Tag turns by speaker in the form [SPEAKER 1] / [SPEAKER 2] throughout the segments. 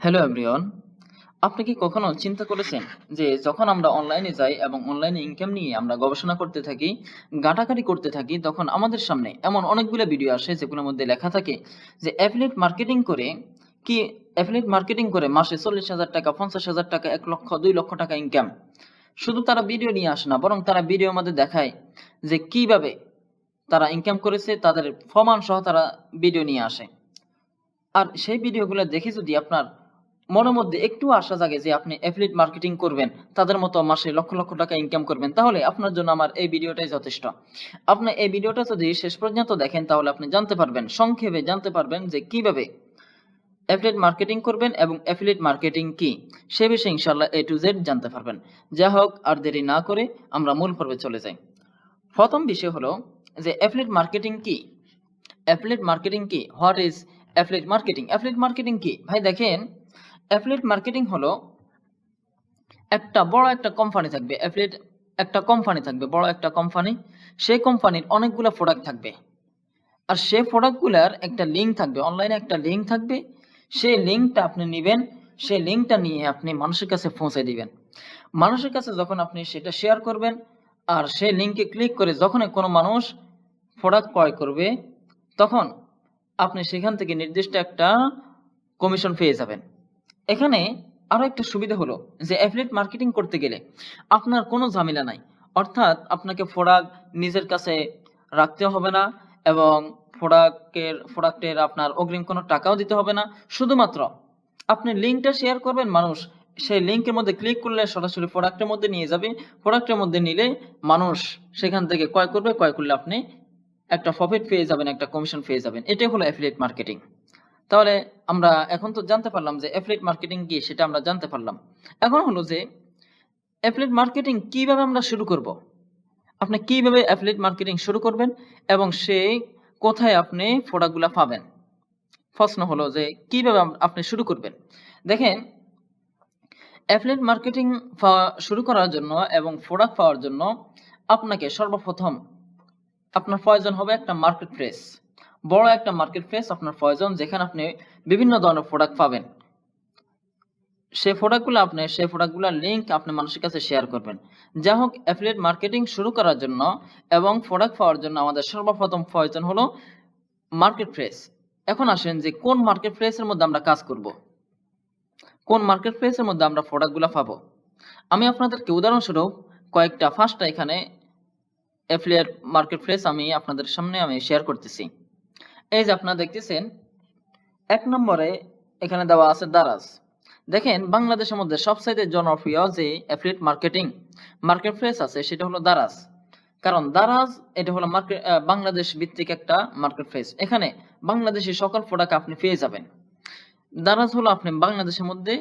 [SPEAKER 1] Hello everyone, আপনি কি কখনো চিন্তা করেছেন যে যখন আমরা অনলাইনে যাই এবং অনলাইনে ইনকাম নিয়ে আমরা গবেষণা করতে থাকি, ঘাটাঘাটি করতে থাকি, তখন আমাদের সামনে এমন অনেকগুলো ভিডিও আসে যেগুলোর মধ্যে লেখা থাকে যে অ্যাফিলিয়েট মার্কেটিং করে মাসে 40,000 টাকা, 50,000 টাকা, 1 লক্ষ, 2 লক্ষ টাকা ইনকাম। শুধু তারা ভিডিও নিয়ে আসে না, বরং তারা ভিডিওর মধ্যে দেখায় যে কিভাবে তারা ইনকাম করেছে, তাদের প্রমাণ সহ তারা ভিডিও নিয়ে আসে। আর সেই ভিডিওগুলো দেখে যদি আপনার মনের মধ্যে একটু আশা জাগে যে আপনি অ্যাফিলিয়েট মার্কেটিং করবেন, তাদের মতো মাসে লক্ষ লক্ষ টাকা ইনকাম করবেন, তাহলে আপনার জন্য আমার এই ভিডিওটাই যথেষ্ট। আপনি এই ভিডিওটা যদি শেষ পর্যন্ত দেখেন, তাহলে আপনি জানতে পারবেন, সংক্ষেপে জানতে পারবেন যে কিভাবে অ্যাফিলিয়েট মার্কেটিং করবেন এবং অ্যাফিলিয়েট মার্কেটিং কি, সে বিষয়ে ইনশাআল্লাহ A to Z জানতে পারবেন। যা হোক, আর দেরি না করে আমরা মূল পর্বে চলে যাই। প্রথম বিষয় হলো যে অ্যাফিলিয়েট মার্কেটিং কি। অ্যাফিলিয়েট মার্কেটিং কি? What is affiliate marketing? Affiliate marketing কি? ভাই দেখেন, অ্যাফিলিয়েট মার্কেটিং হলো বড় একটা কোম্পানি থাকবে। অ্যাফিলিয়েট একটা কোম্পানি থাকবে, বড় একটা কোম্পানি। সেই কোম্পানির অনেকগুলো প্রোডাক্ট থাকবে। আর সেই প্রোডাক্টগুলার একটা লিঙ্ক থাকবে, অনলাইনে একটা লিঙ্ক থাকবে। সেই লিঙ্কটা আপনি নিবেন, সেই লিঙ্কটা নিয়ে আপনি মানুষের কাছে পৌঁছে দিবেন। মানুষের কাছে যখন আপনি সেটা শেয়ার করবেন, আর সেই লিঙ্কে ক্লিক করে যখনই কোনো মানুষ প্রোডাক্ট ক্রয় করবে, তখন আপনি সেখান থেকে নির্দিষ্ট একটা কমিশন পেয়ে যাবেন। এখানে আরো একটা সুবিধা হলো যে অ্যাফিলিয়েট মার্কেটিং করতে গেলে আপনার কোনো ঝামেলা নাই। অর্থাৎ আপনাকে প্রোডাক্ট নিজের কাছে রাখতে হবে না, এবং প্রোডাক্টের আপনার অগ্রিম কোনো টাকাও দিতে হবে না। শুধুমাত্র আপনি লিঙ্কটা শেয়ার করবেন, মানুষ সেই লিঙ্কের মধ্যে ক্লিক করলে সরাসরি প্রোডাক্টের মধ্যে নিয়ে যাবে। প্রোডাক্টের মধ্যে নিলে মানুষ সেখান থেকে ক্রয় করবে, ক্রয় করলে আপনি একটা প্রফিট পেয়ে যাবেন, একটা কমিশন পেয়ে যাবেন। এটাই হলো অ্যাফিলিয়েট মার্কেটিং। তাহলে আমরা এখন তো জানতে পারলাম যে অ্যাফিলিয়েট মার্কেটিং কি, সেটা আমরা জানতে পারলাম। এখন হলো যে অ্যাফিলিয়েট মার্কেটিং কিভাবে আমরা শুরু করব? আপনি কিভাবে অ্যাফিলিয়েট মার্কেটিং শুরু করবেন এবং কোথায় আপনি প্রোডাক্টগুলা পাবেন? প্রশ্ন হলো যে কিভাবে আপনি শুরু করবেন? দেখেন, অ্যাফিলিয়েট মার্কেটিং শুরু করার জন্য এবং প্রোডাক্ট পাওয়ার জন্য আপনাকে সর্বপ্রথম আপনার প্রয়োজন হবে একটা মার্কেট প্লেস। বড় একটা মার্কেট প্লেস আপনার প্রয়োজন, যেখানে আপনি বিভিন্ন ধরনের প্রোডাক্ট পাবেন। সেই প্রোডাক্টগুলোর লিঙ্ক আপনি মানুষের কাছে শেয়ার করবেন। যা হোক, অ্যাফিলিয়েট মার্কেটিং শুরু করার জন্য এবং প্রোডাক্ট পাওয়ার জন্য আমাদের সর্বপ্রথম প্রয়োজন হলো মার্কেট প্লেস। এখন আসেন যে কোন মার্কেট প্লেসের মধ্যে আমরা কাজ করব, কোন মার্কেট প্লেসের মধ্যে আমরা প্রোডাক্টগুলো পাবো। আমি আপনাদেরকে উদাহরণস্বরূপ কয়েকটা 5টা এখানে অ্যাফিলিয়েট মার্কেট প্লেস আমি আপনাদের সামনে শেয়ার করতেছি। এই যে আপনারা দেখতেছেন, 1 নম্বরে এখানে দেওয়া আছে দারাজ। দেখেন, বাংলাদেশের মধ্যে সবচাইতে জনপ্রিয় যে অ্যাফিলিয়েট মার্কেট প্লেস আছে, সেটা হলো দারাজ। কারণ দারাজ এটা হলো বাংলাদেশ ভিত্তিক একটা মার্কেট প্লেস। এখানে বাংলাদেশের সকল প্রোডাক্ট আপনি পেয়ে যাবেন। দারাজ হলো আপনি বাংলাদেশের মধ্যে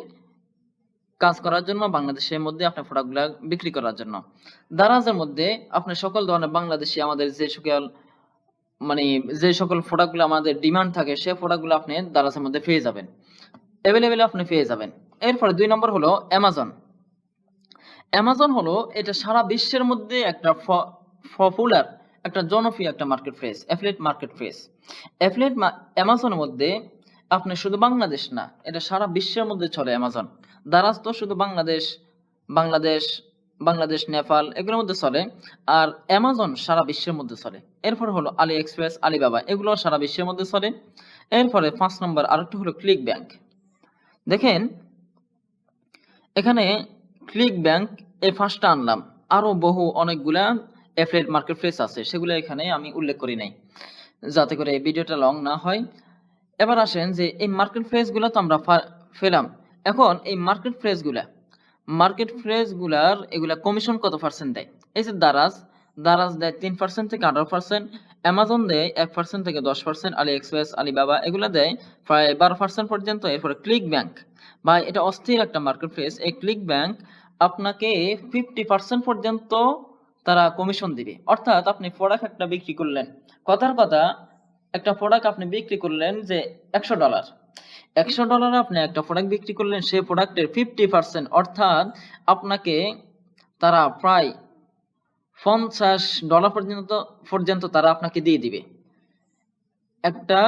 [SPEAKER 1] কাজ করার জন্য, বাংলাদেশের মধ্যে আপনার প্রোডাক্টগুলা বিক্রি করার জন্য। দারাজের মধ্যে আপনি সকল ধরনের বাংলাদেশী আমাদের যে সকল প্রোডাক্টগুলো আমাদের ডিমান্ড থাকে, সেই প্রোডাক্টগুলো আপনি দারাজের মধ্যে পেয়ে যাবেন, এভেলেবেল আপনি পেয়ে যাবেন। এরপরে 2 নম্বর হলো অ্যামাজন। অ্যামাজন হলো এটা সারা বিশ্বের মধ্যে একটা পপুলার, একটা জনপ্রিয় একটা marketplace, affiliate marketplace. অ্যামাজনের মধ্যে আপনি শুধু বাংলাদেশ না, এটা সারা বিশ্বের মধ্যে চলে অ্যামাজন। দারাজ তো শুধু বাংলাদেশ বাংলাদেশ, নেপাল এগুলোর মধ্যে চলে, আর অ্যামাজন সারা বিশ্বের মধ্যে চলে। এরপরে হলো আলি এক্সপ্রেস, আলিবাবা, এগুলো সারা বিশ্বের মধ্যে চলে। এরপরে 5 নম্বর আরেকটা হলো ক্লিক ব্যাংক। দেখেন, এখানে ক্লিক ব্যাংক এই 5টা আনলাম, আরো অনেকগুলা অ্যাফিলিয়েট মার্কেট প্লেস আছে, সেগুলো এখানে আমি উল্লেখ করি নাই, যাতে করে এই ভিডিওটা লং না হয়। এবার আসেন যে এই মার্কেট প্লেস গুলা তো আমরা পেলাম। এখন এই মার্কেট প্লেস গুলার এগুলা কমিশন কত পার্সেন্ট দেয়? এই যে দারাজ দেয় 3% থেকে 18%, অ্যামাজন দেয় 1% থেকে 10%, আলি এক্সপ্রেস, আলিবাবা এগুলা দেয় প্রায় 12% পর্যন্ত। এরপরে ক্লিক ব্যাংক, ভাই এটা অস্থির একটা মার্কেট প্লেস। এই ক্লিক ব্যাংক আপনাকে 50% পর্যন্ত তারা কমিশন দিবে। অর্থাৎ আপনি প্রোডাক্ট একটা বিক্রি করলেন, কথার কথা, একটা প্রোডাক্ট আপনি বিক্রি করলেন যে $100, $100 আপনি একটা প্রোডাক্ট বিক্রি করলেন, সেই প্রোডাক্টের 50%, অর্থাৎ আপনাকে তারা প্রায় $50 পর্যন্ত তারা আপনাকে দিয়ে দিবে। একটা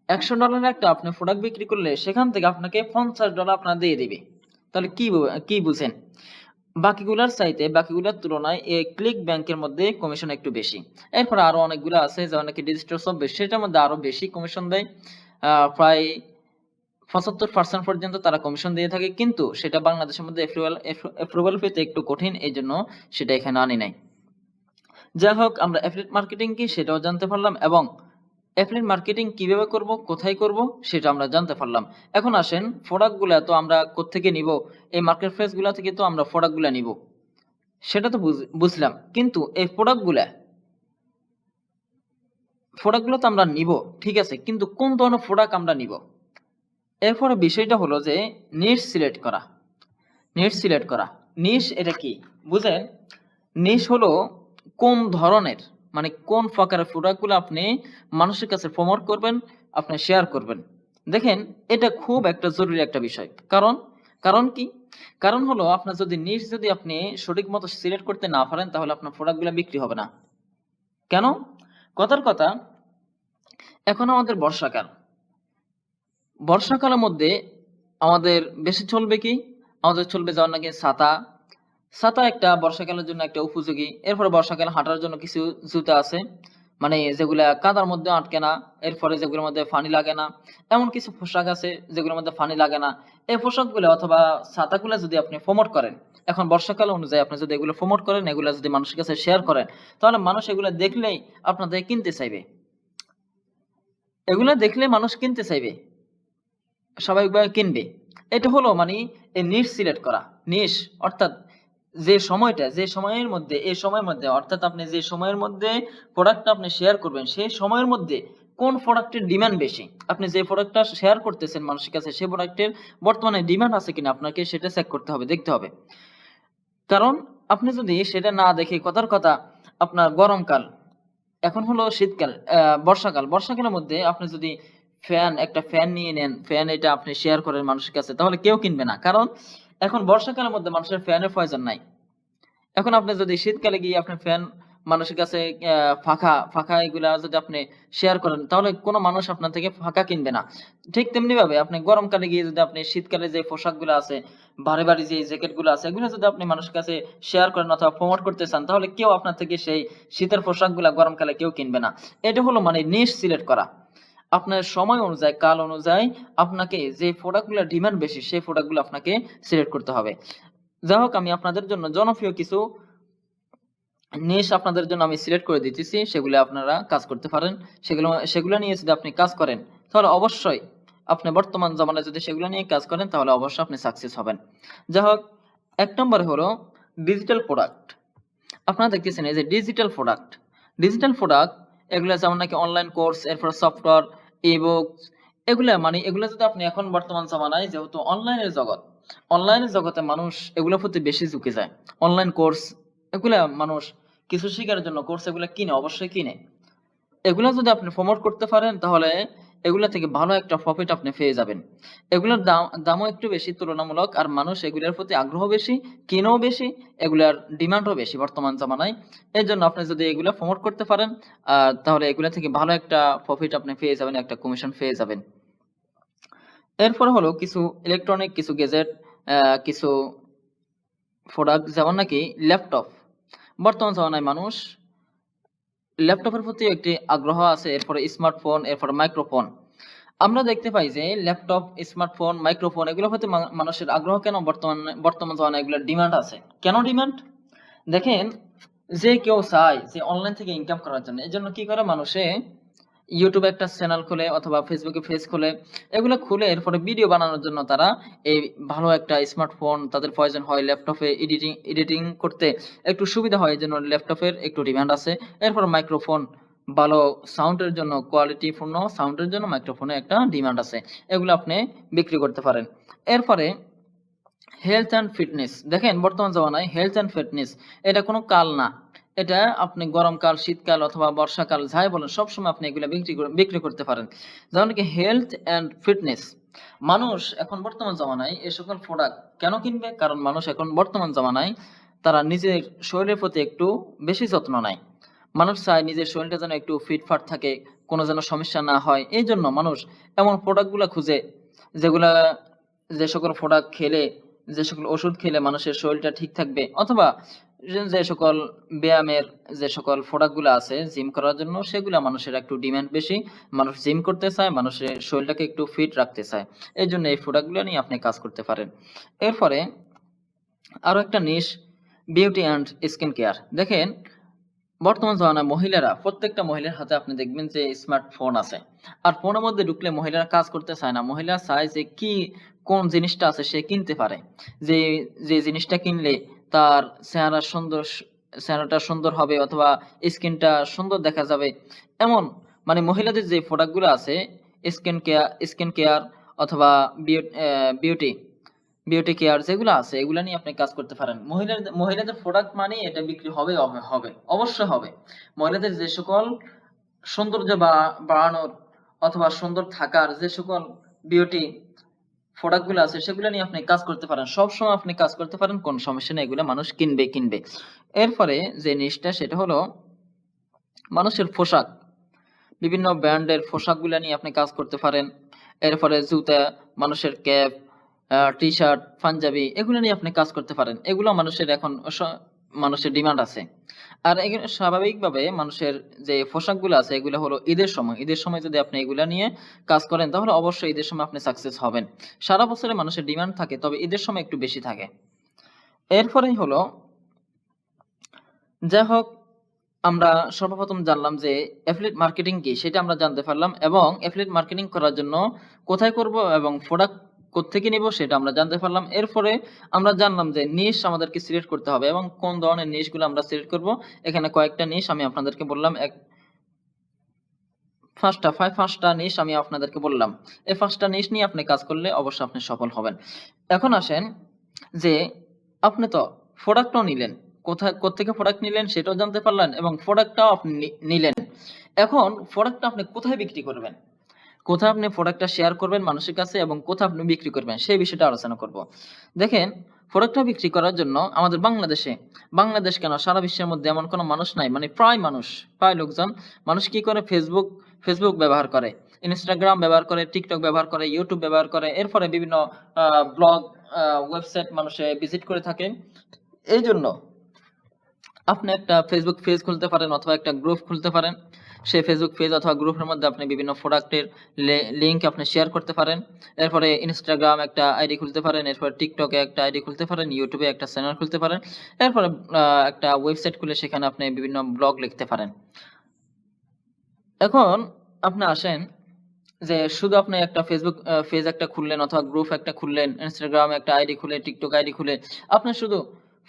[SPEAKER 1] $100 একটা আপনি প্রোডাক্ট বিক্রি করলে সেখান থেকে আপনাকে $50 আপনার দিয়ে দিবে। তাহলে কি বুঝেন? বাকিগুলার তুলনায় এই ক্লিক ব্যাংকের মধ্যে কমিশন একটু বেশি। এরপরে আরো অনেকগুলো আছে যেমন নাকি ডিজিটাল সফটওয়্যার সেটার মধ্যে আরো বেশি কমিশন দেয়। প্রায় 75% পর্যন্ত তারা কমিশন দিয়ে থাকে, কিন্তু সেটা বাংলাদেশের মধ্যে অ্যাপ্রুভাল পেতে একটু কঠিন, এইজন্য সেটা এখানে আনি নাই। যাই হোক, আমরা অ্যাফিলিয়েট মার্কেটিং কি সেটাও জানতে পারলাম এবং অ্যাফিলিয়েট মার্কেটিং কিভাবে করব, কোথায় করব সেটা আমরা জানতে পারলাম। এখন আসেন, প্রোডাক্টগুলা তো আমরা কোত্থেকে নিব? এই মার্কেট প্লেস গুলা থেকে তো আমরা প্রোডাক্টগুলা নিব, সেটা তো বুঝলাম। কিন্তু এই প্রোডাক্টগুলো তো আমরা নিব, ঠিক আছে, কিন্তু কোন ধরনের প্রোডাক্ট আমরা নিব? এরপরে বিষয়টা হলো যে নিশ সিলেক্ট করা। নিশ এটা কি বুঝেন? নিশ হলো কোন ধরনের, মানে কোন প্রকারের প্রোডাক্টগুলো আপনি মানুষের কাছে প্রমোট করবেন, আপনি শেয়ার করবেন। দেখেন, এটা খুব একটা জরুরি একটা বিষয়। কারণ কি? কারণ হলো আপনার যদি নিশ যদি আপনি সঠিক মতো সিলেক্ট করতে না পারেন তাহলে আপনার প্রোডাক্টগুলো বিক্রি হবে না। কেন? কথার কথা, এখন আমাদের বর্ষাকালের মধ্যে আমাদের বেশি চলবে কি? আমাদের চলবে যেমন নাকি ছাতা একটা বর্ষাকালের জন্য একটা উপযোগী। এরপরে বর্ষাকালে হাঁটার জন্য কিছু জুতা আছে, মানে যেগুলা কাদার মধ্যে আটকে না, এরপরে যেগুলোর মধ্যে পানি লাগে না। এমন কিছু পোশাক আছে যেগুলোর মধ্যে পানি লাগে না। এই পোশাকগুলো অথবা ছাতাগুলো যদি আপনি প্রমোট করেন, এখন বর্ষাকাল অনুযায়ী আপনি যদি এগুলো প্রমোট করেন, এগুলো যদি মানুষের কাছে শেয়ার করেন, তাহলে মানুষ এগুলো দেখলেই আপনাদের কিনতে চাইবে। এগুলো দেখলে মানুষ কিনতে চাইবে, স্বাভাবিকভাবে কিনবে। এটা হলো মানে এই নিশ সিলেক্ট করা। নিশ অর্থাৎ যে সময়ের মধ্যে, এই সময়ের মধ্যে অর্থাৎ আপনি যে সময়ের মধ্যে প্রোডাক্টটা আপনি শেয়ার করবেন, সেই সময়ের মধ্যে কোন প্রোডাক্টের ডিমান্ড বেশি, আপনি যে প্রোডাক্টটা শেয়ার করতেছেন মানুষের কাছে, সেই প্রোডাক্টের বর্তমানে ডিমান্ড আছে কিনা আপনাকে সেটা চেক করতে হবে, দেখতে হবে। কারণ আপনি যদি সেটা না দেখে, কথার কথা, আপনার গরমকাল, এখন হলো শীতকাল, বর্ষাকালের মধ্যে আপনি যদি একটা ফ্যান নিয়ে নেন, ফ্যান এটা আপনি শেয়ার করেন মানুষের কাছে, তাহলে কেউ কিনবে না। কারণ এখন বর্ষাকালের মধ্যে মানুষের ফ্যানের প্রয়োজন নাই। এখন আপনি যদি শীতকালে গিয়ে আপনি ফ্যান মানুষের কাছে ফাঁকা এগুলা যদি আপনি শেয়ার করেন, তাহলে কোনো মানুষ আপনার থেকে ফাঁকা কিনবে না। ঠিক তেমনি ভাবে আপনি গরমকালে গিয়ে যদি আপনি শীতকালে যে পোশাকগুলো আছে, ভারী যে জ্যাকেটগুলো আছে, এগুলো যদি আপনি মানুষের কাছে শেয়ার করেন অথবা প্রমোট করতে চান, তাহলে কেউ আপনার থেকে সেই শীতের পোশাকগুলা গরমকালে কেউ কিনবে না। এটা হলো মানে নিশ সিলেক্ট করা। আপনার সময় অনুযায়ী, কাল অনুযায়ী আপনাকে যে প্রোডাক্টগুলোর ডিমান্ড বেশি, সেই প্রোডাক্টগুলো আপনাকে সিলেক্ট করতে হবে। যাই হোক, আমি আপনাদের জন্য জনপ্রিয় কিছু নিশ আপনাদের জন্য আমি সিলেক্ট করে দিতেছি, সেগুলো আপনারা কাজ করতে পারেন। সেগুলো নিয়ে যদি আপনি কাজ করেন, তাহলে অবশ্যই আপনি বর্তমান জামানায় যদি সেগুলো নিয়ে কাজ করেন, তাহলে অবশ্যই আপনি সাকসেস হবেন। যাই হোক, 1 নম্বরে হলো ডিজিটাল প্রোডাক্ট। আপনারা দেখতেছেন এই যে ডিজিটাল প্রোডাক্ট, এগুলো যেমন নাকি অনলাইন কোর্স, এরপর সফটওয়্যার, ই-বুকস, এগুলা যদি আপনি এখন বর্তমান জামানায়, যেহেতু অনলাইনের জগতে মানুষ এগুলোর প্রতি বেশি ঝুঁকে যায়। অনলাইন কোর্স, এগুলা মানুষ কিছু শেখার জন্য কোর্স এগুলা কিনে, অবশ্যই কিনে। এগুলা যদি আপনি প্রমোট করতে পারেন, তাহলে এগুলা থেকে ভালো একটা প্রফিট আপনি পেয়ে যাবেন। এগুলার দামও একটু বেশি তুলনামূলক, আর মানুষ এগুলার প্রতি আগ্রহ বেশি, কিনেও বেশি, এগুলার ডিমান্ডও বেশি বর্তমান জামানায়। এর জন্য আপনি যদি এগুলা প্রমোট করতে পারেন, তাহলে এগুলা থেকে ভালো একটা প্রফিট আপনি পেয়ে যাবেন, একটা কমিশন পেয়ে যাবেন। এরপরে হলো কিছু ইলেকট্রনিক কিছু গ্যাজেট, কিছু প্রোডাক্ট, যেমন নাকি ল্যাপটপ। বর্তমান জামানায় মানুষ ল্যাপটপের প্রতি একটি আগ্রহ আছে। এরপরে স্মার্টফোন, এরপরে মাইক্রোফোন। আমরা দেখতে পাই যে ল্যাপটপ, স্মার্টফোন, মাইক্রোফোন এগুলোর প্রতি মানুষের আগ্রহ কেন? বর্তমান জামানায় এগুলোর ডিমান্ড আছে। কেন ডিমান্ড? দেখেন, যে কেউ চায় যে অনলাইন থেকে ইনকাম করার জন্য, এজন্য কি করে মানুষে ইউটিউবে একটা চ্যানেল খোলে অথবা ফেসবুকে পেজ খোলে। এগুলো খুলে এরপরে ভিডিও বানানোর জন্য তারা এই ভালো একটা স্মার্টফোন তাদের প্রয়োজন হয়। ল্যাপটপে এডিটিং করতে একটু সুবিধা হয়, এজন্য ল্যাপটপের একটু ডিমান্ড আছে। এরপর মাইক্রোফোন, ভালো সাউন্ডের জন্য, কোয়ালিটিপূর্ণ সাউন্ডের জন্য মাইক্রোফোনে একটা ডিমান্ড আছে। এগুলো আপনি বিক্রি করতে পারেন। এরপরে হেলথ অ্যান্ড ফিটনেস। দেখেন, বর্তমান জামানায় হেলথ অ্যান্ড ফিটনেস এটা কোনো কাল না। এটা আপনি গরমকাল, শীতকাল অথবা বর্ষাকাল যাই বলেন, সবসময় আপনি এগুলা বিক্রি করতে পারেন। যেমন কি হেলথ অ্যান্ড ফিটনেস। মানুষ এখন বর্তমান জামানায় এ সকল প্রোডাক্ট কেন কিনবে? কারণ মানুষ এখন বর্তমান জামানায় তারা নিজের শরীরের প্রতি একটু বেশি যত্ন নেয়। মানুষ চায় নিজের শরীরটা যেন একটু ফিটফাট থাকে, কোনো যেন সমস্যা না হয়, এই জন্য মানুষ এমন প্রোডাক্টগুলা খুঁজে যেগুলা যে সকল প্রোডাক্ট খেলে, যে সকল ওষুধ খেলে মানুষের শরীরটা ঠিক থাকবে, অথবা যে সকল ব্যায়ামের যে সকল প্রোডাক্টগুলো আছে জিম করার জন্য, সেগুলা মানুষের একটু ডিমান্ড বেশি। মানুষ জিম করতে চায়, মানুষের শরীরটাকে একটু ফিট রাখতে চায়, এই জন্য এই প্রোডাক্টগুলো নিয়ে আপনি কাজ করতে পারেন। এরপরে আরো একটা নিশ, বিউটি অ্যান্ড স্কিন কেয়ার। দেখেন বর্তমান জমানায় মহিলারা, প্রত্যেকটা মহিলার হাতে আপনি দেখবেন যে স্মার্টফোন আছে। আর ফোনের মধ্যে ঢুকলে মহিলারা কাজ করতে চায় না, মহিলারা চায় যে কি কোন জিনিসটা আছে সে কিনতে পারে, যে যে জিনিসটা কিনলে তার চেহারাটা সুন্দর হবে, অথবা স্কিনটা সুন্দর দেখা যাবে। এমন মানে মহিলাদের যে প্রোডাক্টগুলো আছে, স্কিন কেয়ার অথবা বিউটি বিউটি কেয়ার যেগুলো আছে, এগুলা নিয়ে আপনি কাজ করতে পারেন। মহিলাদের প্রোডাক্ট মানে এটা বিক্রি হবে হবে, অবশ্যই হবে। মহিলাদের যে সকল সৌন্দর্য বাড়ানোর অথবা সুন্দর থাকার যে সকল বিউটি প্রোডাক্ট গুলো আছে, সেগুলো নিয়ে আপনি কাজ করতে পারেন। সবসময় আপনি কাজ করতে পারেন, কোন সমস্যা নেই, এগুলো মানুষ কিনবে। এরপরে যে জিনিসটা সেটা হলো মানুষের পোশাক, বিভিন্ন ব্র্যান্ডের পোশাকগুলো নিয়ে আপনি কাজ করতে পারেন। এরপরে জুতা, মানুষের ক্যাপ, টি-শার্ট, পাঞ্জাবি, এগুলো নিয়ে আপনি কাজ করতে পারেন। এগুলো মানুষের এখন মানুষের ডিমান্ড আছে। আর এগুলো স্বাভাবিকভাবে মানুষের যে পোশাকগুলো আছে, এগুলো হলো ঈদের সময় যদি আপনি এগুলা নিয়ে কাজ করেন, তাহলে অবশ্যই ঈদের সময় আপনি সাকসেস হবেন। সারা বছরে মানুষের ডিমান্ড থাকে, তবে ঈদের সময় একটু বেশি থাকে। এরপরেই হলো, যাই হোক, আমরা সর্বপ্রথম জানলাম যে অ্যাফিলিয়েট মার্কেটিং কি, সেটা আমরা জানতে পারলাম, এবং অ্যাফিলিয়েট মার্কেটিং করার জন্য কোথায় করব এবং প্রোডাক্ট কোত্থেকে নিব সেটা আমরা জানতে পারলাম। এরপরে আমরা জানলাম যে নিশ আমাদেরকে সিলেক্ট করতে হবে, এবং কোন ধরনের নিশগুলো আমরা সিলেক্ট করব। এখানে কয়েকটা নিশ আমি আপনাদেরকে বললাম, পাঁচটা নিশ আমি আপনাদেরকে বললাম। এই 5টা নিশ নিয়ে আপনি কাজ করলে অবশ্যই আপনি সফল হবেন। এখন আসেন যে আপনি তো প্রোডাক্টও নিলেন, কোত্থেকে প্রোডাক্ট নিলেন সেটাও জানতে পারলেন, এবং প্রোডাক্টটাও আপনি নিলেন। এখন প্রোডাক্টটা আপনি কোথায় বিক্রি করবেন, কোথায় আপনি প্রোডাক্টটা শেয়ার করবেন মানুষের কাছে, এবং কোথায় আপনি বিক্রি করবেন, সেই বিষয়টা আলোচনা করব। দেখেন, প্রোডাক্টটা বিক্রি করার জন্য আমাদের বাংলাদেশ কেন, সারা বিশ্বের মধ্যে এমন কোনো মানুষ নাই, মানে প্রায় লোকজন মানুষ কি করে, ফেসবুক ব্যবহার করে, ইনস্টাগ্রাম ব্যবহার করে, টিকটক ব্যবহার করে, ইউটিউব ব্যবহার করে, এরপরে বিভিন্ন ব্লগ, ওয়েবসাইট মানুষে ভিজিট করে থাকে। এই জন্য আপনি একটা ফেসবুক পেজ খুলতে পারেন, অথবা একটা গ্রুপ খুলতে পারেন। সেই ফেসবুক পেজ অথবা গ্রুপের মধ্যে আপনি বিভিন্ন প্রোডাক্টের লিংক আপনি শেয়ার করতে পারেন। এরপরে ইনস্টাগ্রাম একটা আইডি খুলতে পারেন, এরপরে টিকটকে একটা আইডি খুলতে পারেন, ইউটিউবে একটা চ্যানেল খুলতে পারেন। এরপরে একটা ওয়েবসাইট খুলে সেখানে আপনি বিভিন্ন ব্লগ লিখতে পারেন। এখন আপনি আসেন যে শুধু আপনি একটা ফেসবুক পেজ একটা খুললেন, অথবা গ্রুপ একটা খুললেন, ইনস্টাগ্রামে একটা আইডি খুলে, টিকটক আইডি খুলে আপনি শুধু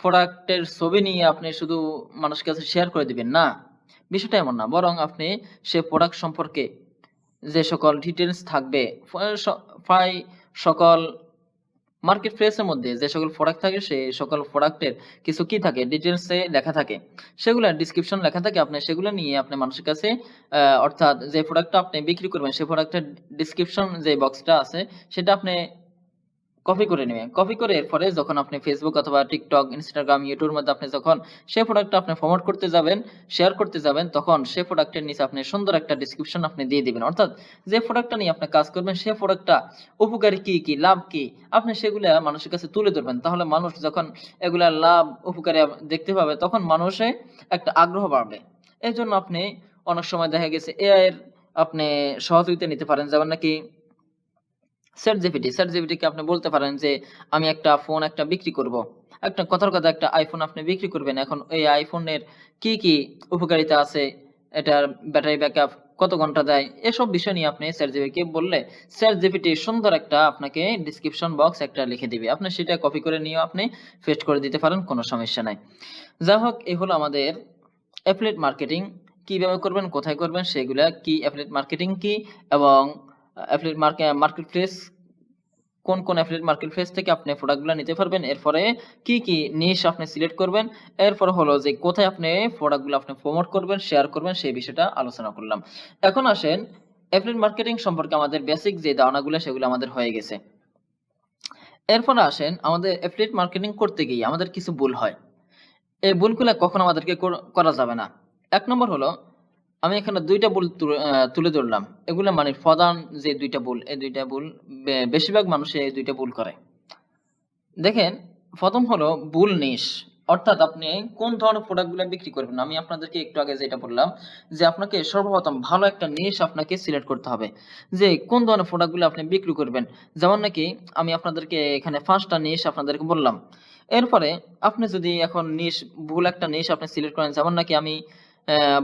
[SPEAKER 1] প্রোডাক্টের ছবি নিয়ে আপনি শুধু মানুষের কাছে শেয়ার করে দিবেন না, বিষয়টা এমন না। বরং আপনি সে প্রোডাক্ট সম্পর্কে যে সকল ডিটেলস থাকবে, প্রায় সকল মার্কেট প্লেসের মধ্যে যে সকল প্রোডাক্ট থাকে, সেই সকল প্রোডাক্টের কিছু কি থাকে, ডিটেলসে লেখা থাকে, সেগুলো ডিসক্রিপশন লেখা থাকে। আপনি সেগুলো নিয়ে আপনি মানুষের কাছে, অর্থাৎ যে প্রোডাক্টটা আপনি বিক্রি করবেন, সেই প্রোডাক্টের ডিসক্রিপশন যে বক্সটা আছে, সেটা আপনি কপি করে নেবেন। কপি করে এরপরে যখন আপনি ফেসবুক অথবা টিকটক, ইনস্টাগ্রাম, ইউটিউবের মধ্যে আপনি যখন সেই প্রোডাক্টটা আপনি প্রমোট করতে যাবেন, শেয়ার করতে যাবেন, তখন সেই প্রোডাক্টের নিচে আপনি সুন্দর একটা ডেসক্রিপশন আপনি দিয়ে দিবেন। অর্থাৎ যে প্রোডাক্টটা নিয়ে আপনি কাজ করবেন, সেই প্রোডাক্টটা উপকারী কি লাভ কি, আপনি সেগুলা মানুষের কাছে তুলে ধরবেন। তাহলে মানুষ যখন এগুলা লাভ উপকারী দেখতে পাবে, তখন মানুষে একটা আগ্রহ বাড়বে। এই জন্য আপনি অনেক সময় দেখা গেছে এআই এর আপনি সহযোগিতা নিতে পারেন। যেমন নাকি চ্যাট জিপিটি কে আপনি বলতে পারেন যে আমি একটা ফোন একটা বিক্রি করব। একটা কথার কথা একটা আইফোন আপনি বিক্রি করবেন। এখন এই আইফোনের কি উপকারিতা আছে, এটার ব্যাটারি ব্যাকআপ কত ঘন্টা দেয়, এসব বিষয় নিয়ে আপনি চ্যাট জিপিটি কে বললে চ্যাট জিপিটি সুন্দর একটা আপনাকে ডেসক্রিপশন বক্স একটা লিখে দিবে। আপনি সেটা কপি করে নিয়ে আপনি পেস্ট করে দিতে পারেন, কোনো সমস্যা নাই। যাই হোক, এই হলো আমাদের অ্যাফিলিয়েট মার্কেটিং। কিভাবে করবেন, কোথায় করবেন, সেগুলা কি, অ্যাফিলিয়েট মার্কেটিং কি, এবং অ্যাফিলিয়েট মার্কেট প্লেস, কোন অ্যাফিলিয়েট মার্কেট প্লেস থেকে আপনি প্রোডাক্টগুলো নিতে পারবেন, এরপরে কি নিশ আপনি সিলেক্ট করবেন, এরপর হলো যে কোথায় আপনি প্রোডাক্টগুলো আপনি প্রমোট করবেন, শেয়ার করবেন, সেই বিষয়টা আলোচনা করলাম। এখন আসেন অ্যাফিলিয়েট মার্কেটিং সম্পর্কে আমাদের বেসিক যে ধারণাগুলো সেগুলো আমাদের হয়ে গেছে। এরপর আসেন আমাদের অ্যাফিলিয়েট মার্কেটিং করতে গিয়ে আমাদের কিছু ভুল হয়। এই ভুলগুলো কখনো আমাদেরকে করা যাবে না। 1 নম্বর হলো আমি এখানে ২ টা ভুল তুলে ধরলাম। এগুলা মানে প্রধান যে ২ টা ভুল, এই ২ টা ভুল বেশিরভাগ মানুষে এই ২ টা ভুল করে। দেখেন, ১ম হলো ভুল নিশ। অর্থাৎ আপনি কোন ধরনের প্রোডাক্ট গুলা বিক্রি করবেন। আমি আপনাদেরকে একটু আগে যেটা বললাম যে আপনাকে সর্বপ্রথম ভালো একটা নিশ আপনাকে সিলেক্ট করতে হবে। যে কোন ধরনের প্রোডাক্ট গুলো আপনি বিক্রি করবেন। যেমন নাকি আমি আপনাদেরকে এখানে ৫ টা নিশ আপনাদেরকে বললাম। এরপরে আপনি যদি এখন ভুল একটা নিশ আপনি সিলেক্ট করেন, যেমন নাকি আমি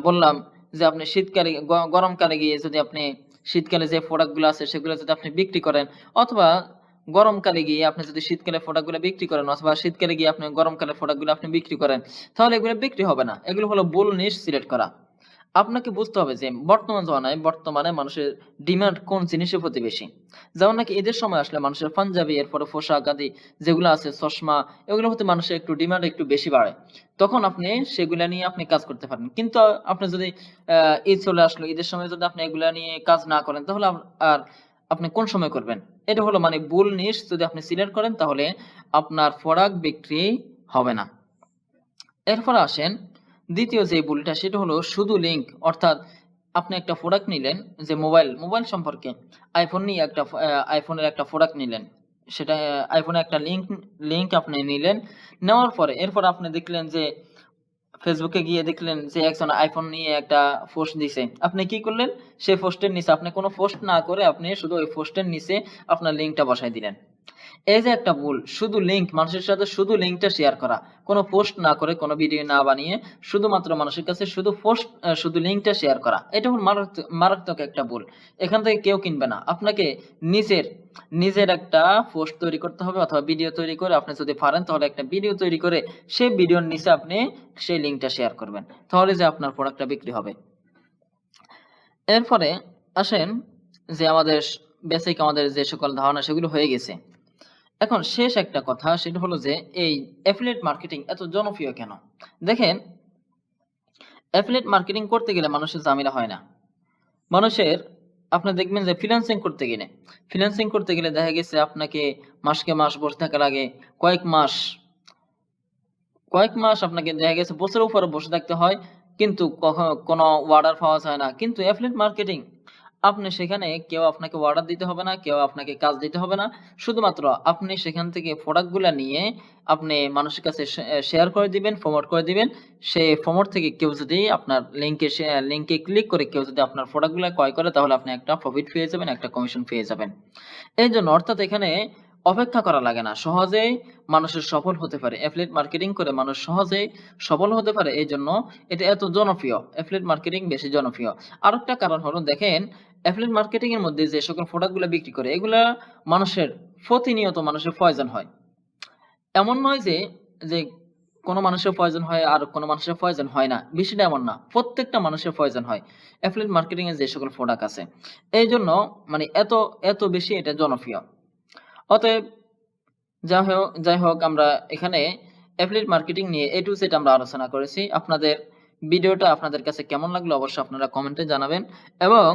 [SPEAKER 1] বললাম যে আপনি শীতকালে গরমকালে গিয়ে যদি আপনি শীতকালে যে প্রোডাক্ট গুলো আছে সেগুলো যদি আপনি বিক্রি করেন, অথবা গরমকালে গিয়ে আপনি যদি শীতকালে প্রোডাক্ট গুলো বিক্রি করেন, অথবা শীতকালে গিয়ে আপনি গরমকালের প্রোডাক্ট গুলো আপনি বিক্রি করেন, তাহলে এগুলো বিক্রি হবে না। এগুলো হলো ভুল নিশ সিলেক্ট করা। আপনাকে বুঝতে হবে যে বর্তমানে মানুষের ডিমান্ড কোন জিনিসের প্রতি বেশি। যেমন নাকি ঈদের সময় আসলে মানুষের পাঞ্জাবি, এরপরে পোশাক আদি যেগুলো আছে, চশমা, এগুলোর প্রতি মানুষের একটু ডিমান্ড একটু বেশি বাড়ে। তখন আপনি সেগুলা নিয়ে আপনি কাজ করতে পারেন। কিন্তু আপনি যদি ঈদ চলে আসলো, ঈদের সময় যদি আপনি এগুলা নিয়ে কাজ না করেন, তাহলে আর আপনি কোন সময় করবেন? এটা হলো মানে ভুল নিশ যদি আপনি সিলেক্ট করেন, তাহলে আপনার প্রোডাক্ট বিক্রি হবে না। এরপর আসেন ২য় যে ভুলটা, সেটা হলো শুধু লিঙ্ক। অর্থাৎ আপনি একটা প্রোডাক্ট নিলেন, যে মোবাইল সম্পর্কে আইফোনের একটা প্রোডাক্ট নিলেন। সেটা আইফোনের একটা লিঙ্ক আপনি নিলেন। নেওয়ার পরে এরপর আপনি দেখলেন যে ফেসবুকে গিয়ে দেখলেন যে একজন আইফোন নিয়ে একটা পোস্ট দিছে। আপনি কি করলেন? সেই পোস্টের নিচে আপনি কোন পোস্ট না করে আপনি শুধু ওই পোস্টের নিচে আপনার লিঙ্কটা বসায় দিলেন। এই যে একটা ভুল, শুধু লিঙ্ক, মানুষের সাথে শুধু লিঙ্কটা শেয়ার করা। কোন পোস্ট না করে, কোন ভিডিও না বানিয়ে শুধুমাত্র মানুষের কাছে শুধু লিঙ্কটা শেয়ার করা। এটা হলো মারাত্মক একটা ভুল। এখান থেকে কেউ কিনবে না। আপনাকে নিজের নিজের একটা পোস্ট তৈরি করতে হবে, অথবা ভিডিও তৈরি করে, আপনি যদি পারেন তাহলে একটা ভিডিও তৈরি করে সেই ভিডিওর নিচে আপনি সেই লিঙ্কটা শেয়ার করবেন। তাহলে যে আপনার প্রোডাক্টটা বিক্রি হবে। এরপরে আসেন যে আমাদের যে সকল ধারণা সেগুলো হয়ে গেছে। এখন শেষ একটা কথা, সেটা হলো যে এই এফিলিয়েট মার্কেটিং এত জনপ্রিয় কেন? দেখেন, এফিলিয়েট মার্কেটিং করতে গেলে মানুষের ঝামেলা হয় না। মানুষের আপনি দেখবেন যে ফ্রিল্যান্সিং করতে গেলে দেখা গেছে আপনাকে মাসকে মাস বসে থাকা লাগে। কয়েক মাস আপনাকে দেখা গেছে বছরের উপরে বসে থাকতে হয়। কিন্তু কোনো অর্ডার পাওয়া যায় না। কিন্তু এফিলিয়েট মার্কেটিং, আপনি সেখানে কেউ আপনাকে অর্ডার দিতে হবে না, কেউ আপনাকে কাজ দিতে হবে না। শুধুমাত্র আপনি সেখান থেকে প্রোডাক্ট গুলা নিয়ে আপনি মানুষের কাছে শেয়ার করে দিবেন, প্রমোট করে দিবেন। সেই প্রমোট থেকে কেউ যদি আপনার লিংকে ক্লিক করে কেউ যদি আপনার প্রোডাক্ট গুলা ক্রয় করে, তাহলে আপনি একটা প্রফিট পেয়ে যাবেন, একটা কমিশন পেয়ে যাবেন। এইজন্য অর্থাৎ এখানে অপেক্ষা করা লাগে না। সহজেই মানুষের সফল হতে পারে। এফিলিয়েট মার্কেটিং করে মানুষ সহজেই সফল হতে পারে। এইজন্য এটা এত জনপ্রিয়। এফিলিয়েট মার্কেটিং বেশি জনপ্রিয়। আরেকটা কারণ হলো, দেখেন, এফিলিয়েট মার্কেটিং এর মধ্যে যে সকল প্রোডাক্ট গুলা বিক্রি করে, এগুলা প্রতিনিয়ত মানুষের প্রয়োজন হয়। এমন নয় যে কোন মানুষের প্রয়োজন হয় আর কোন মানুষের প্রয়োজন হয় না। বিষয়টা এমন না। প্রত্যেকটা মানুষের প্রয়োজন হয়। এফিলিয়েট মার্কেটিং এর যে সকল প্রোডাক্ট আছে। এইজন্য মানে এত বেশি এটা জনপ্রিয়। অতএব যাই হোক, আমরা এখানে এফিলিয়েট মার্কেটিং নিয়ে A to Z আমরা আলোচনা করেছি। ভিডিওটা আপনাদের কাছে কেমন লাগলো অবশ্যই আপনারা কমেন্টে জানাবেন, এবং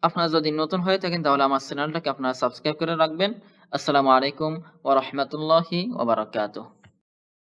[SPEAKER 1] আপনারা যদি নতুন হয়ে থাকেন তাহলে আমার চ্যানেলটাকে আপনারা সাবস্ক্রাইব করে রাখবেন। আসসালামু আলাইকুম ওয়া রাহমাতুল্লাহি ওয়া বারাকাতুহু।